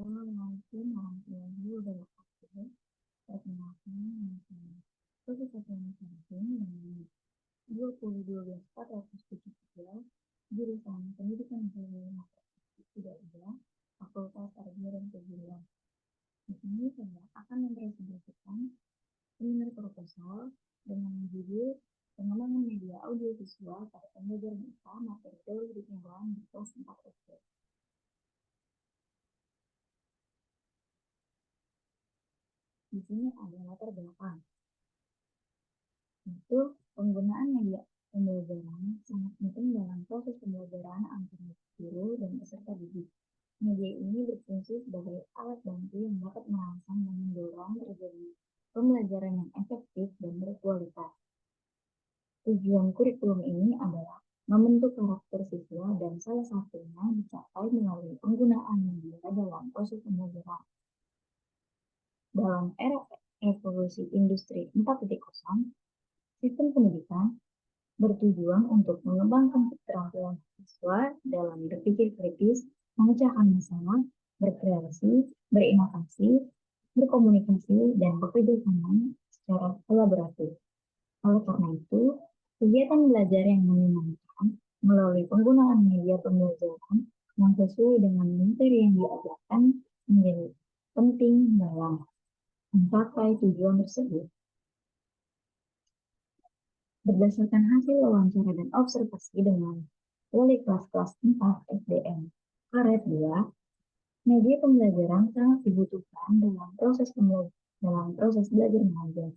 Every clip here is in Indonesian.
Assalamualaikum warahmatullahi wabarakatuh. Perkenalkan, nama saya Profesor Syahrul dengan 2021473 jurusan Pendidikan Agama Tidak Fakultas Tarbiyah dan Keguruan. Di sini saya akan mempresentasikan seminar proposal dengan judul Pengembangan Media Audiovisual pada Pembelajaran IPA Materi Teori Kehidupan di kelas 4 SD. Di sini ada latar belakang. Itu penggunaan media pembelajaran sangat penting dalam proses pembelajaran antara guru dan peserta didik. Media ini berfungsi sebagai alat bantu yang dapat merangsang dan mendorong terjadi pembelajaran yang efektif dan berkualitas. Tujuan kurikulum ini adalah membentuk karakter siswa dan salah satunya dicapai melalui penggunaan media dalam proses pembelajaran. Dalam era revolusi industri 4.0, sistem pendidikan bertujuan untuk mengembangkan keterampilan siswa dalam berpikir kritis, memecahkan masalah, berkreasi, berinovasi, berkomunikasi, dan bekerja sama secara kolaboratif. Oleh karena itu, kegiatan belajar yang menyenangkan melalui penggunaan media pembelajaran yang sesuai dengan materi yang diajarkan menjadi penting dalam mencapai tujuan tersebut. Berdasarkan hasil wawancara dan observasi dengan wali kelas 4 SDN Karet 2, media pembelajaran sangat dibutuhkan dalam proses belajar mengajar.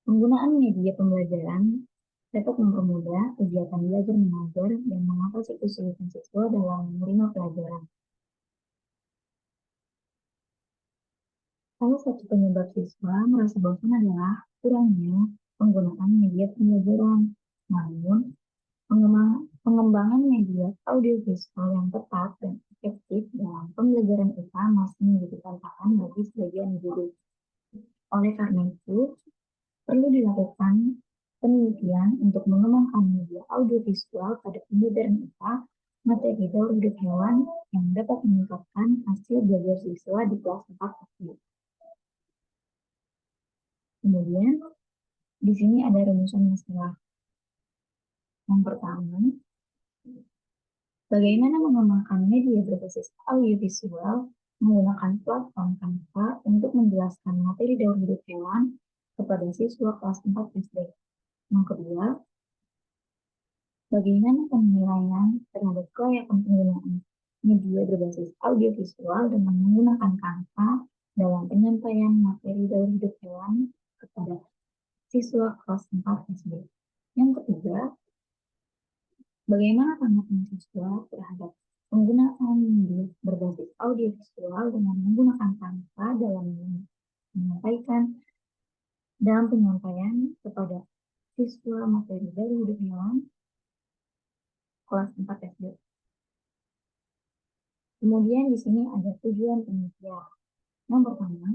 Penggunaan media pembelajaran dapat mempermudah kegiatan belajar mengajar dan mengatasi kesulitan siswa dalam menerima pelajaran. Salah satu penyebab siswa merasa bosan adalah kurangnya penggunaan media pembelajaran. Namun, pengembangan media audiovisual yang tepat dan efektif dalam pembelajaran IPA masih menjadi tantangan bagi sebagian guru. Oleh karena itu, perlu dilakukan penelitian untuk mengembangkan media audiovisual pada pembelajaran IPA materi daur hidup hewan yang dapat meningkatkan hasil belajar siswa di kelas 4 SD. Kemudian, di sini ada rumusan masalah. Yang pertama, bagaimana mengembangkan media berbasis audiovisual menggunakan platform Canva untuk menjelaskan materi daur hidup hewan kepada siswa kelas 4 SD. Yang kedua, bagaimana penilaian terhadap kelayakan penggunaan media berbasis audiovisual dengan menggunakan Canva dalam penyampaian materi daur hidup hewan kepada siswa kelas 4 SD. Yang ketiga, bagaimana tanggapan siswa terhadap penggunaan media berbasis audiovisual dengan menggunakan Canva dalam penyampaian kepada siswa materi dari hidup hewan kelas 4 SD. Kemudian di sini ada tujuan penelitian. Yang pertama,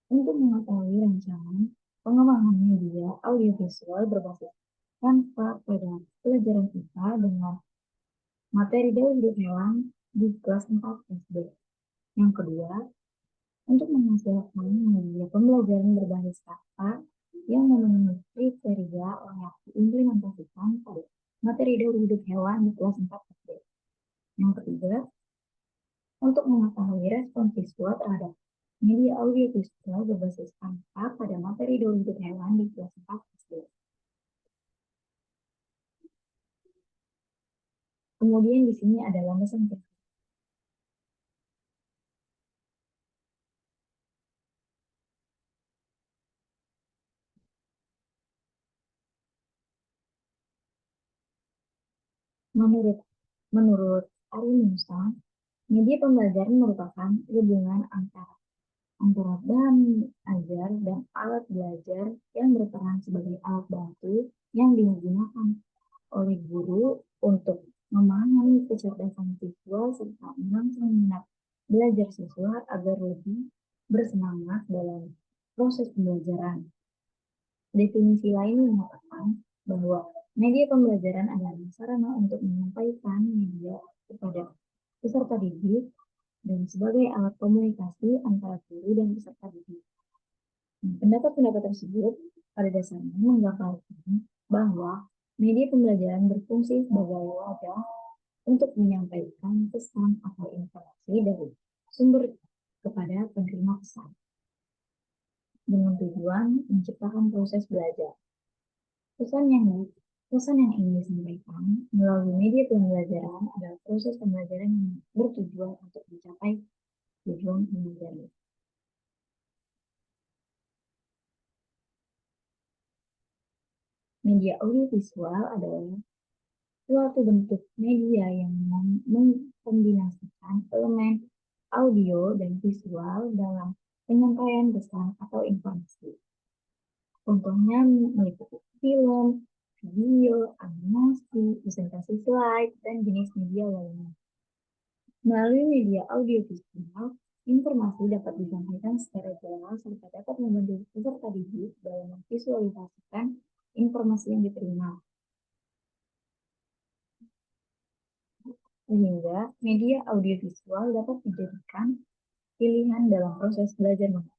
untuk mengetahui rancangan pengembangan media audiovisual berbasis Canva pada pelajaran IPA dengan materi daur hidup hewan di kelas 4 SD. Yang kedua, untuk menghasilkan media pembelajaran berbasis Canva yang memenuhi kriteria layak diimplementasikan pada materi daur hidup hewan di kelas 4 SD. Yang ketiga, untuk mengetahui respon siswa terhadap media audiovisual berbasis Canva pada materi daur hidup hewan di kelas 4 SD. Kemudian di sini ada landasan teori. Menurut Ari Musa, media pembelajaran merupakan gabungan antara bahan ajar dan alat belajar yang berperan sebagai alat bantu yang digunakan oleh guru untuk memahami kecerdasan siswa serta merangsang minat belajar siswa agar lebih bersemangat dalam proses pembelajaran. Definisi lain mengatakan bahwa media pembelajaran adalah sarana untuk menyampaikan media kepada peserta didik dan sebagai alat komunikasi antara guru dan peserta didik. Pendapat-pendapat tersebut pada dasarnya menggambarkan bahwa media pembelajaran berfungsi sebagai wadah untuk menyampaikan pesan atau informasi dari sumber kepada penerima pesan dengan tujuan menciptakan proses belajar. Pesan yang ingin disampaikan melalui media pembelajaran adalah proses pembelajaran yang bertujuan untuk mencapai tujuan pembelajaran. Media audiovisual adalah suatu bentuk media yang mengkombinasikan elemen audio dan visual dalam penyampaian pesan atau informasi. Contohnya meliputi film, video, animasi, presentasi slide, dan jenis media lainnya. Melalui media audiovisual, informasi dapat disampaikan secara jelas serta dapat membantu peserta didik dalam memvisualisasikan informasi yang diterima. Sehingga media audiovisual dapat dijadikan pilihan dalam proses belajar mengajar.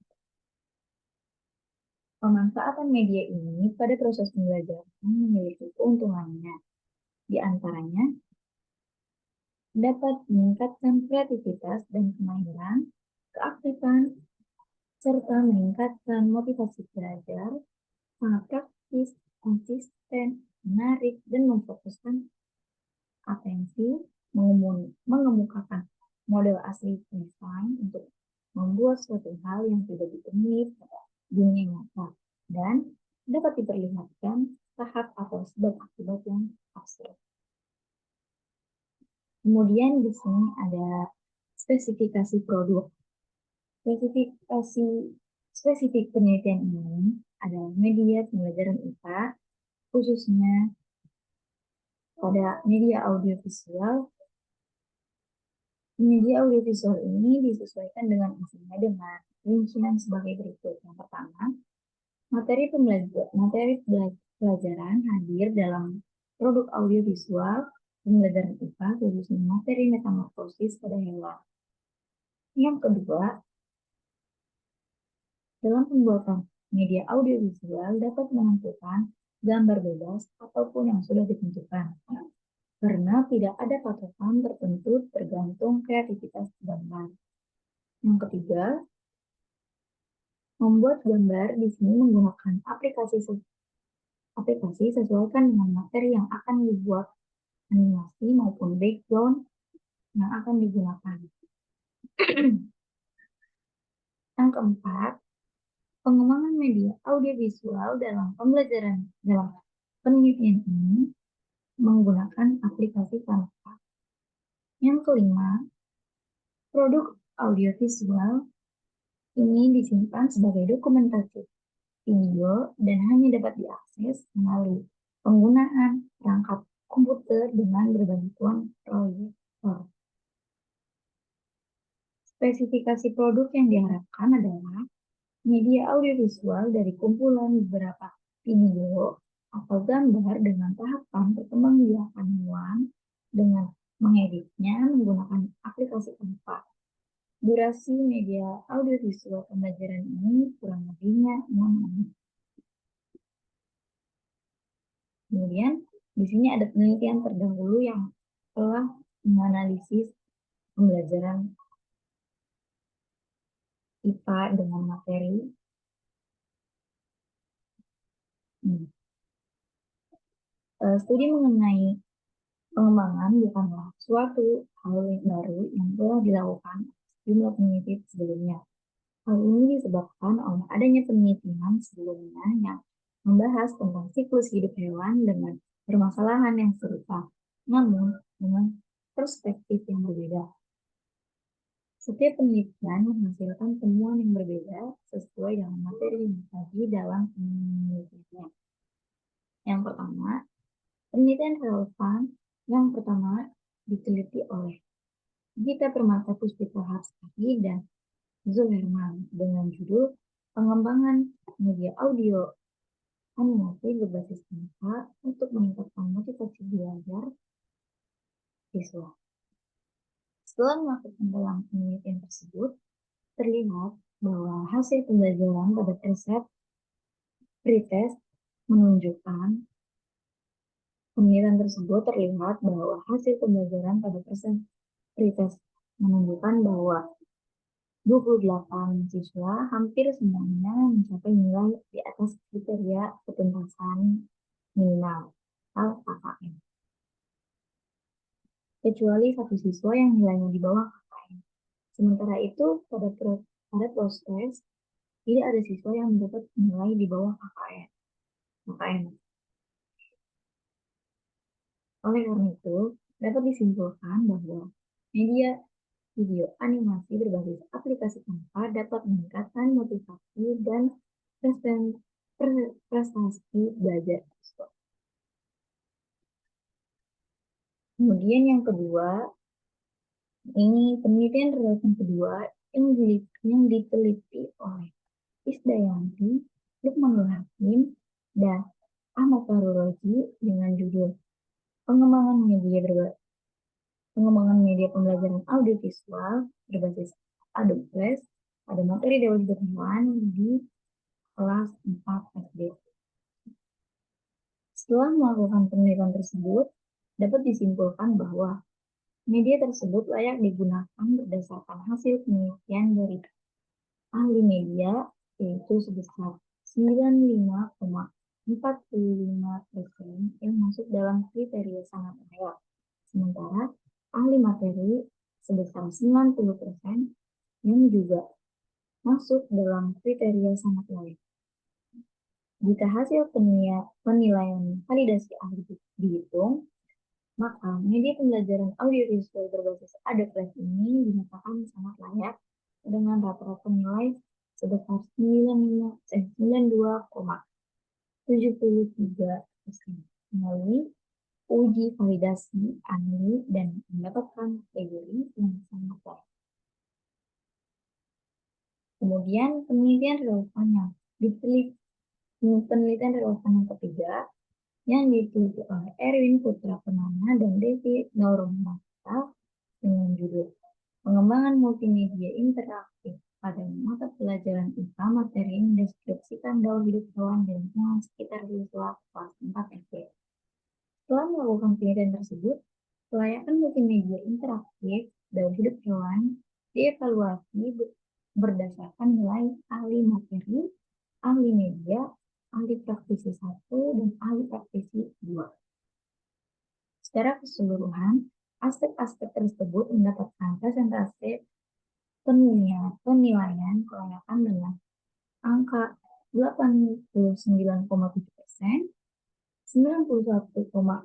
Pemanfaatan media ini pada proses pembelajaran memiliki keuntungannya. Di antaranya, dapat meningkatkan kreativitas dan kemahiran, keaktifan, serta meningkatkan motivasi belajar, sangat praktis, konsisten, menarik, dan memfokuskan atensi, mengemukakan model asli desain untuk membuat suatu hal yang tidak ditemui pada dunia nyata, dan dapat diperlihatkan tahap atau sebab akibat yang abstrak. Kemudian di sini ada spesifikasi produk. Spesifik penelitian ini adalah media pembelajaran IPA, khususnya pada media audiovisual. Media audiovisual ini disesuaikan dengan isinya dengan rincian sebagai berikut. Yang pertama, materi pelajaran hadir dalam produk audiovisual pembelajaran IPA, khususnya materi metamorfosis pada hewan. Yang kedua, dalam pembuatan media audiovisual dapat menentukan gambar bebas ataupun yang sudah ditentukan, karena tidak ada patokan tertentu tergantung kreativitas gambar. Yang ketiga, membuat gambar di sini menggunakan aplikasi sesuaikan dengan materi yang akan dibuat, animasi maupun background yang akan digunakan. Yang keempat, pengembangan media audiovisual dalam pembelajaran dalam penelitian ini menggunakan aplikasi Canva. Yang kelima, produk audiovisual ini disimpan sebagai dokumentasi video dan hanya dapat diakses melalui penggunaan perangkat komputer dengan berbantuan proyektor. Spesifikasi produk yang diharapkan adalah media audiovisual dari kumpulan beberapa video atau gambar dengan tahapan perkembangbiakan hewan dengan mengeditnya menggunakan aplikasi Canva. Durasi media audiovisual pembelajaran ini kurang lebihnya 6 menit. Kemudian di sini ada penelitian terdahulu yang telah menganalisis pembelajaran IPA dengan materi. Studi mengenai pengembangan bukanlah suatu hal yang baru yang telah dilakukan sejumlah peneliti sebelumnya. Hal ini disebabkan oleh adanya penelitian sebelumnya yang membahas tentang siklus hidup hewan dengan permasalahan yang serupa, namun dengan perspektif yang berbeda. Setiap penelitian menghasilkan temuan yang berbeda sesuai dengan materi yang tadi dalam penelitiannya. Yang pertama, penelitian relevan yang pertama diteliti oleh Gita Permata Puspita Hapsari dan Zulherman dengan judul Pengembangan Media Audio Animasi Berbasis Canva untuk Meningkatkan Motivasi Belajar Siswa. Setelah melakukan dalam penelitian tersebut, terlihat bahwa hasil pembelajaran pada preset pretest menunjukkan penelitian tersebut terlihat bahwa hasil pembelajaran pada preset pretest menunjukkan bahwa 28 siswa hampir semuanya mencapai nilai di atas kriteria ketuntasan minimal atau KKM. Kecuali satu siswa yang nilainya di bawah KKM. Sementara itu, pada proses tidak ada siswa yang mendapat nilai di bawah KKM. Oleh karena itu, dapat disimpulkan bahwa media video animasi berbasis aplikasi Canva dapat meningkatkan motivasi dan prestasi belajar siswa. Kemudian yang kedua, ini penelitian relevan kedua yang diteliti oleh Isdayanti, Lukmanul Hakim, dan Ahmad Faruroji dengan judul pengembangan media pembelajaran audiovisual berbasis Adobe Flash pada materi Dewa Hewan di kelas 4 SD. Setelah melakukan penelitian tersebut, dapat disimpulkan bahwa media tersebut layak digunakan berdasarkan hasil penelitian dari ahli media, yaitu sebesar 95,45% yang masuk dalam kriteria sangat layak. Sementara ahli materi sebesar 90% yang juga masuk dalam kriteria sangat layak. Jika hasil penilaian validasi ahli dihitung, maka media pembelajaran audiovisual berbasis Adobe Flash ini dinyatakan sangat layak dengan rata-rata nilai sebesar 92,73% melalui uji validasi ahli dan mendapatkan kategori yang sangat baik. Kemudian penelitian relevan yang ketiga yang diteliti oleh Erwin Putra Penana dan Devi Nurmata dengan judul pengembangan multimedia interaktif pada mata pelajaran IPA materi yang mendeskripsikan daur hidup hewan dan lingkungan sekitar siswa kelas 4 SD. Setelah melakukan penelitian tersebut, kelayakan multimedia interaktif daur hidup hewan dievaluasi berdasarkan nilai ahli materi, ahli media, ahli praktisi 1, dan ahli praktisi 2. Secara keseluruhan, aspek-aspek tersebut mendapatkan presentasi penilaian kelayakan dengan angka 89,7%, 91,6%,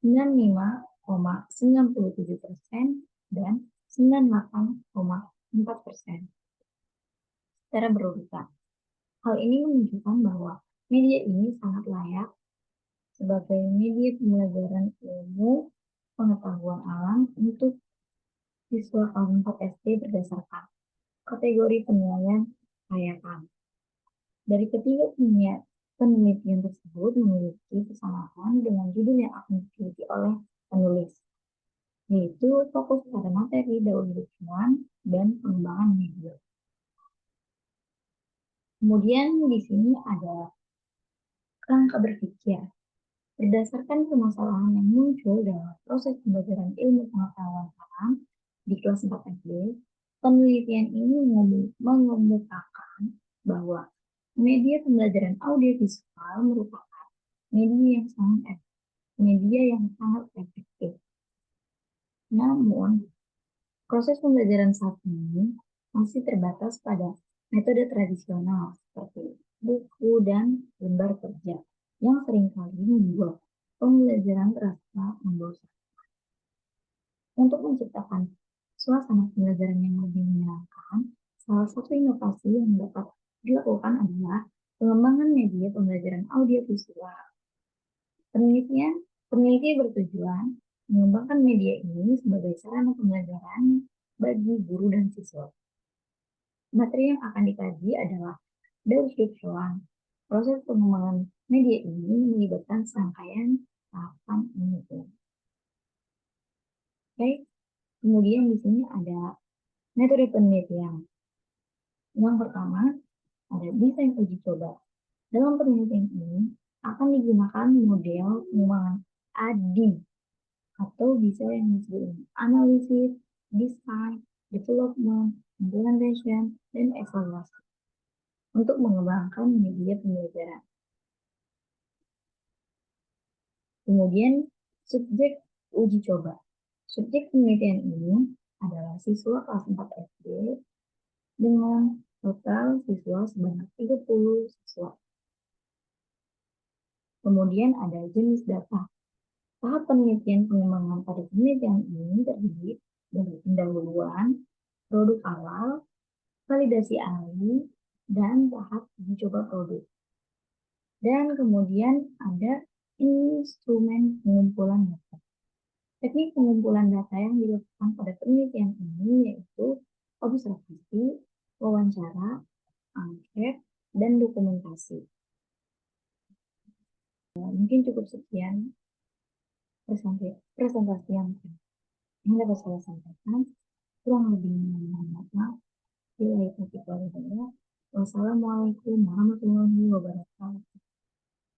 95,97%, dan 98,4%. Secara berurutan. Hal ini menunjukkan bahwa media ini sangat layak sebagai media pembelajaran ilmu pengetahuan alam untuk siswa kelas 4 SD berdasarkan kategori penilaian kelayakan. Dari ketiga penelitian tersebut memiliki kesamaan dengan judul yang akan diteliti oleh penulis, yaitu fokus pada materi daur hidup hewan dan pengembangan media. Kemudian di sini ada kerangka berpikir. Berdasarkan permasalahan yang muncul dalam proses pembelajaran ilmu pengetahuan alam di kelas 4 SD, penelitian ini mengemukakan bahwa media pembelajaran audiovisual merupakan media yang sangat efektif. Namun, proses pembelajaran saat ini masih terbatas pada metode tradisional seperti buku dan lembar kerja yang seringkali membuat pembelajaran terasa membosankan. Untuk menciptakan suasana pembelajaran yang lebih menyenangkan, salah satu inovasi yang dapat dilakukan adalah pengembangan media pembelajaran audiovisual. Peneliti bertujuan mengembangkan media ini sebagai sarana pembelajaran bagi guru dan siswa. Materi yang akan dikaji adalah daur hidup hewan. Proses pengembangan media ini melibatkan serangkaian tahapan ini. Oke, Kemudian di sini ada metode penelitian. Yang pertama, ada desain uji coba. Dalam penelitian ini akan digunakan model pengembangan ADI atau bisa yang disebut analisis, design, development, implementation, dan evaluasi untuk mengembangkan media pembelajaran. Kemudian subjek uji coba. Subjek penelitian ini adalah siswa kelas 4 SD dengan total siswa sebanyak 30 siswa. Kemudian ada jenis data. Tahap penelitian pengembangan pada penelitian ini terdiri dari pendahuluan, produk awal, validasi ahli, dan tahap uji coba produk. Dan kemudian ada instrumen pengumpulan data. Teknik pengumpulan data yang dilakukan pada penelitian ini yaitu observasi, wawancara, angket, dan dokumentasi. Mungkin cukup sekian presentasi yang dapat saya sampaikan. Kurang lebihnya mohon maaf. Wassalamualaikum warahmatullahi wabarakatuh.